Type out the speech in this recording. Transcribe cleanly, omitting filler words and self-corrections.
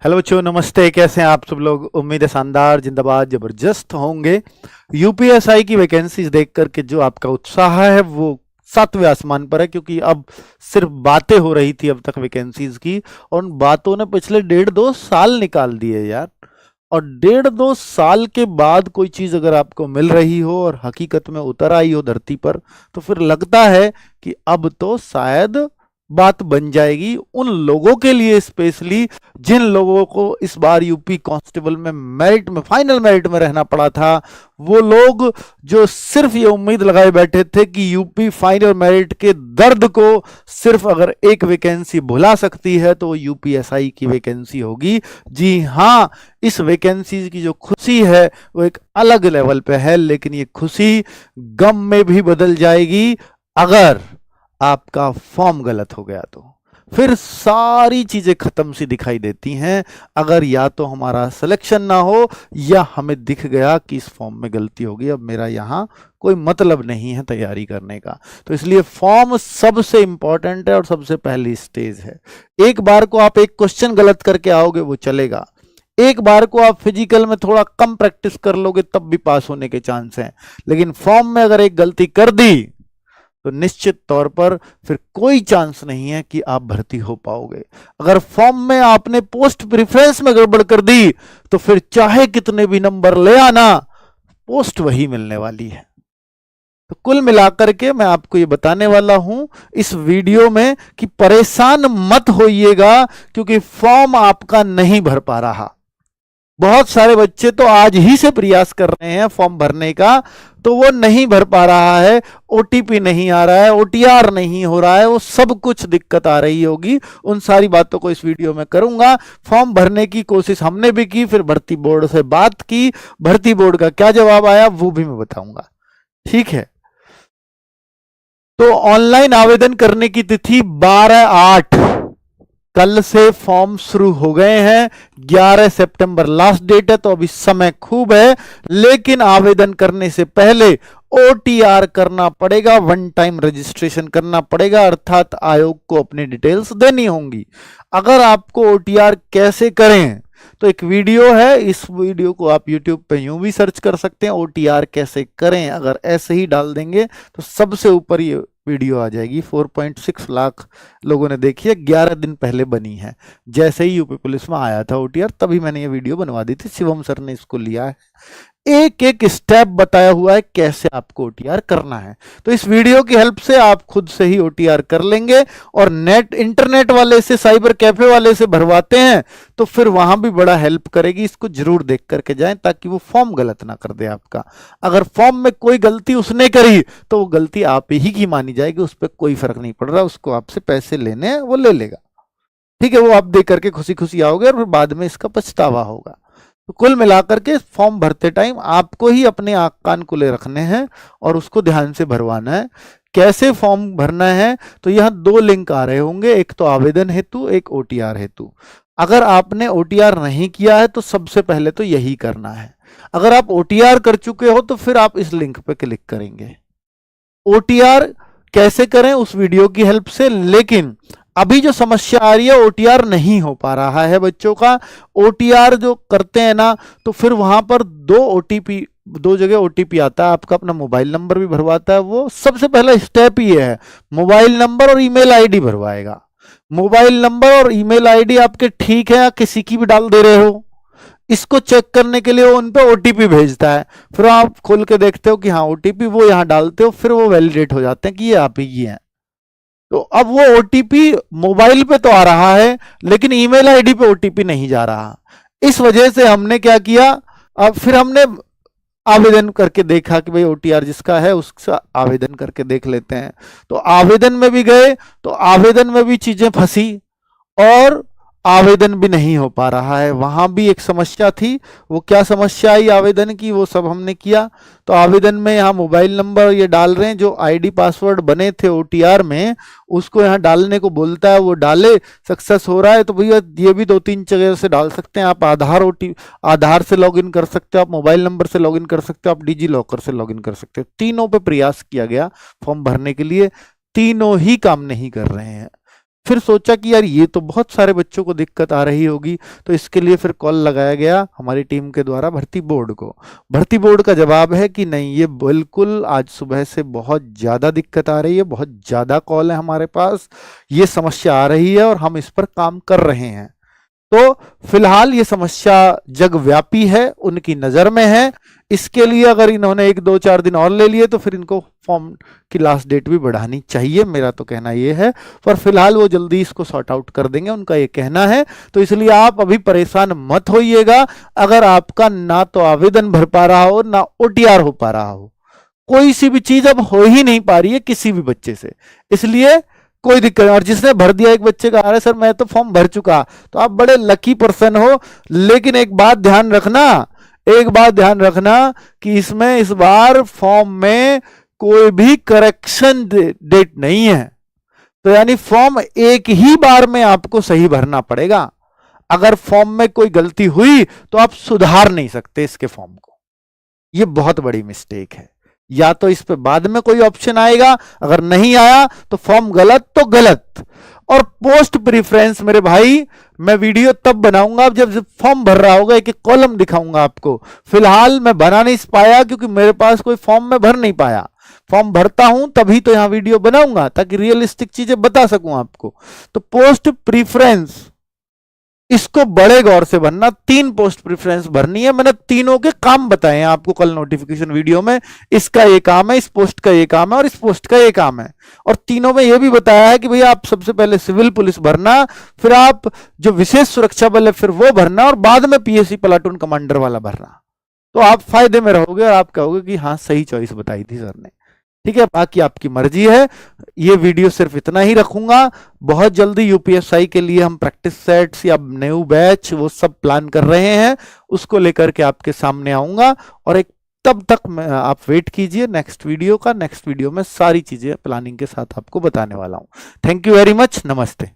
Hello बच्चों, नमस्ते। कैसे हैं आप सब लोग? उम्मीद है शानदार, जिंदाबाद, जबरदस्त होंगे। यूपीएसआई की वैकेंसीज देख करके जो आपका उत्साह है वो सातवें आसमान पर है, क्योंकि अब सिर्फ बातें हो रही थी अब तक वैकेंसीज की, और उन बातों ने पिछले 1.5-2 साल निकाल दिए यार। और 1.5-2 साल के बाद कोई चीज अगर आपको मिल रही हो और हकीकत में उतर आई हो धरती पर, तो फिर लगता है कि अब तो शायद बात बन जाएगी उन लोगों के लिए, स्पेशली जिन लोगों को इस बार यूपी कांस्टेबल में मेरिट में, फाइनल मेरिट में रहना पड़ा था। वो लोग जो सिर्फ ये उम्मीद लगाए बैठे थे कि यूपी फाइनल मेरिट के दर्द को सिर्फ अगर एक वैकेंसी भुला सकती है तो वो यूपीएसआई की वैकेंसी होगी। जी हाँ, इस वैकेंसी की जो खुशी है वो एक अलग लेवल पे है, लेकिन ये खुशी गम में भी बदल जाएगी अगर आपका फॉर्म गलत हो गया तो। फिर सारी चीजें खत्म सी दिखाई देती हैं अगर या तो हमारा सिलेक्शन ना हो या हमें दिख गया कि इस फॉर्म में गलती होगी, अब मेरा यहां कोई मतलब नहीं है तैयारी करने का। तो इसलिए फॉर्म सबसे इंपॉर्टेंट है और सबसे पहली स्टेज है। एक बार को आप एक क्वेश्चन गलत करके आओगे वो चलेगा, एक बार को आप फिजिकल में थोड़ा कम प्रैक्टिस कर लोगे तब भी पास होने के चांस हैं, लेकिन फॉर्म में अगर एक गलती कर दी तो निश्चित तौर पर फिर कोई चांस नहीं है कि आप भर्ती हो पाओगे। अगर फॉर्म में आपने पोस्ट प्रेफरेंस में गड़बड़ कर दी तो फिर चाहे कितने भी नंबर ले आना, पोस्ट वही मिलने वाली है। तो कुल मिलाकर के मैं आपको ये बताने वाला हूं इस वीडियो में कि परेशान मत होइएगा, क्योंकि फॉर्म आपका नहीं भर पा रहा। बहुत सारे बच्चे तो आज ही से प्रयास कर रहे हैं फॉर्म भरने का, तो वो नहीं भर पा रहा है। ओटीपी नहीं आ रहा है, ओटीआर नहीं हो रहा है, वो सब कुछ दिक्कत आ रही होगी। उन सारी बातों को इस वीडियो में करूंगा। फॉर्म भरने की कोशिश हमने भी की, फिर भर्ती बोर्ड से बात की, भर्ती बोर्ड का क्या जवाब आया वो भी मैं बताऊंगा। ठीक है, तो ऑनलाइन आवेदन करने की तिथि 12/8, कल से फॉर्म शुरू हो गए हैं। 11 सितंबर लास्ट डेट है, तो अभी समय खूब है, लेकिन आवेदन करने से पहले ओटीआर करना पड़ेगा, वन टाइम रजिस्ट्रेशन करना पड़ेगा, अर्थात आयोग को अपनी डिटेल्स देनी होंगी। अगर आपको ओटीआर कैसे करें तो एक वीडियो है, इस वीडियो को आप यूट्यूब पे यूं भी सर्च कर सकते हैं, ओटीआर कैसे करें। अगर ऐसे ही डाल देंगे तो सबसे ऊपर ये वीडियो आ जाएगी। 4.6 लाख लोगों ने देखी है, 11 दिन पहले बनी है। जैसे ही यूपी पुलिस में आया था ओटीआर, तभी मैंने ये वीडियो बनवा दी थी। शिवम सर ने इसको लिया है, एक एक स्टेप बताया हुआ है कैसे आपको ओटीआर करना है। तो इस वीडियो की हेल्प से आप खुद से ही ओटीआर कर लेंगे। और इंटरनेट वाले से, साइबर कैफे वाले से भरवाते हैं तो फिर वहां भी बड़ा हेल्प करेगी। इसको जरूर देख करके जाएं ताकि वो फॉर्म गलत ना कर दे आपका। अगर फॉर्म में कोई गलती उसने करी तो वो गलती आप ही की मानी जाएगी, उस पर कोई फर्क नहीं पड़ रहा। उसको आपसे पैसे लेने हैं, वो ले लेगा। ठीक है, वो आप दे करके खुशी खुशी आओगे और फिर बाद में इसका पछतावा होगा। तो कुल मिलाकर के फॉर्म भरते टाइम आपको ही अपने आंख कान खुले रखने हैं और उसको ध्यान से भरवाना है। कैसे फॉर्म भरना है, तो यहां 2 लिंक आ रहे होंगे, एक तो आवेदन हेतु, एक ओटीआर हेतु। अगर आपने ओटीआर नहीं किया है तो सबसे पहले तो यही करना है। अगर आप ओटीआर कर चुके हो तो फिर आप इस लिंक पे क्लिक करेंगे। ओटीआर कैसे करें उस वीडियो की हेल्प से, लेकिन अभी जो समस्या आ रही है ओटीआर नहीं हो पा रहा है बच्चों का। ओटीआर जो करते हैं ना, तो फिर वहां पर 2 जगह ओटीपी आता है, आपका अपना मोबाइल नंबर भी भरवाता है। वो सबसे पहला स्टेप ही है, मोबाइल नंबर और ईमेल आईडी भरवाएगा। मोबाइल नंबर और ईमेल आईडी आपके ठीक है या किसी की भी डाल दे रहे हो, इसको चेक करने के लिए वो उन पे ओटीपी भेजता है। फिर आप खोल के देखते हो कि हाँ ओटीपी वो यहां डालते हो, फिर वो वैलिडेट हो जाते हैं कि ये आप ही हैं। तो अब वो ओटीपी मोबाइल पे तो आ रहा है, लेकिन ईमेल आईडी पे ओटीपी नहीं जा रहा। इस वजह से हमने क्या किया, अब फिर हमने आवेदन करके देखा कि भाई ओटीआर जिसका है उसका आवेदन करके देख लेते हैं। तो आवेदन में भी गए तो आवेदन में भी चीजें फंसी और आवेदन भी नहीं हो पा रहा है। वहां भी एक समस्या थी, वो क्या समस्या आई आवेदन की, वो सब हमने किया। तो आवेदन में यहाँ मोबाइल नंबर ये डाल रहे हैं, जो आईडी पासवर्ड बने थे ओटीआर में उसको यहाँ डालने को बोलता है, वो डाले, सक्सेस हो रहा है। तो भैया ये भी 2-3 जगह से डाल सकते हैं आप। आधार से लॉगिन कर सकते हो आप, मोबाइल नंबर से लॉगिन कर सकते हो आप, डिजी लॉकर से लॉगिन कर सकते हो। तीनों पे प्रयास किया गया फॉर्म भरने के लिए, तीनों ही काम नहीं कर रहे हैं। फिर सोचा कि यार ये तो बहुत सारे बच्चों को दिक्कत आ रही होगी, तो इसके लिए फिर कॉल लगाया गया हमारी टीम के द्वारा भर्ती बोर्ड को। भर्ती बोर्ड का जवाब है कि नहीं, ये बिल्कुल आज सुबह से बहुत ज़्यादा दिक्कत आ रही है, बहुत ज़्यादा कॉल है हमारे पास, ये समस्या आ रही है और हम इस पर काम कर रहे हैं। तो फिलहाल ये समस्या जगव्यापी है, उनकी नज़र में है। इसके लिए अगर इन्होंने 1-2-4 दिन और ले लिए तो फिर इनको फॉर्म की लास्ट डेट भी बढ़ानी चाहिए, मेरा तो कहना ये है। पर फिलहाल वो जल्दी इसको सॉर्ट आउट कर देंगे, उनका ये कहना है। तो इसलिए आप अभी परेशान मत होइएगा अगर आपका ना तो आवेदन भर पा रहा हो ना OTR हो पा रहा हो। कोई सी भी चीज अब हो ही नहीं पा रही है किसी भी बच्चे से, इसलिए कोई दिक्कत नहीं। और जिसने भर दिया, एक बच्चे का आ रहा है सर मैं तो फॉर्म भर चुका, तो आप बड़े लकी पर्सन हो। लेकिन एक बात ध्यान रखना कि इसमें इस बार फॉर्म में कोई भी करेक्शन डेट नहीं है, तो यानी फॉर्म एक ही बार में आपको सही भरना पड़ेगा। अगर फॉर्म में कोई गलती हुई तो आप सुधार नहीं सकते इसके फॉर्म को, ये बहुत बड़ी मिस्टेक है। या तो इस पे बाद में कोई ऑप्शन आएगा, अगर नहीं आया तो फॉर्म गलत तो गलत। और पोस्ट प्रेफरेंस मेरे भाई, मैं वीडियो तब बनाऊंगा जब फॉर्म भर रहा होगा, एक एक कॉलम दिखाऊंगा आपको। फिलहाल मैं बना नहीं पाया क्योंकि मेरे पास कोई फॉर्म में भर नहीं पाया। फॉर्म भरता हूं तभी तो यहां वीडियो बनाऊंगा ताकि रियलिस्टिक चीजें बता सकूं आपको। तो पोस्ट प्रेफरेंस, इसको बड़े गौर से भरना। 3 पोस्ट प्रेफरेंस भरनी है, मैंने तीनों के काम बताए हैं आपको कल नोटिफिकेशन वीडियो में। इसका ये काम है, इस पोस्ट का ये काम है और इस पोस्ट का ये काम है। और तीनों में ये भी बताया है कि भैया आप सबसे पहले सिविल पुलिस भरना, फिर आप जो विशेष सुरक्षा बल है फिर वो भरना, और बाद में PSC प्लाटून कमांडर वाला भरना। तो आप फायदे में रहोगे और आप कहोगे कि हाँ सही चॉइस बताई थी सर ने। ठीक है, बाकी आपकी मर्जी है। ये वीडियो सिर्फ इतना ही रखूंगा। बहुत जल्दी UPSI के लिए हम प्रैक्टिस सेट्स या न्यू बैच वो सब प्लान कर रहे हैं, उसको लेकर के आपके सामने आऊंगा। और एक तब तक आप वेट कीजिए नेक्स्ट वीडियो का। नेक्स्ट वीडियो में सारी चीजें प्लानिंग के साथ आपको बताने वाला हूं। थैंक यू वेरी मच, नमस्ते।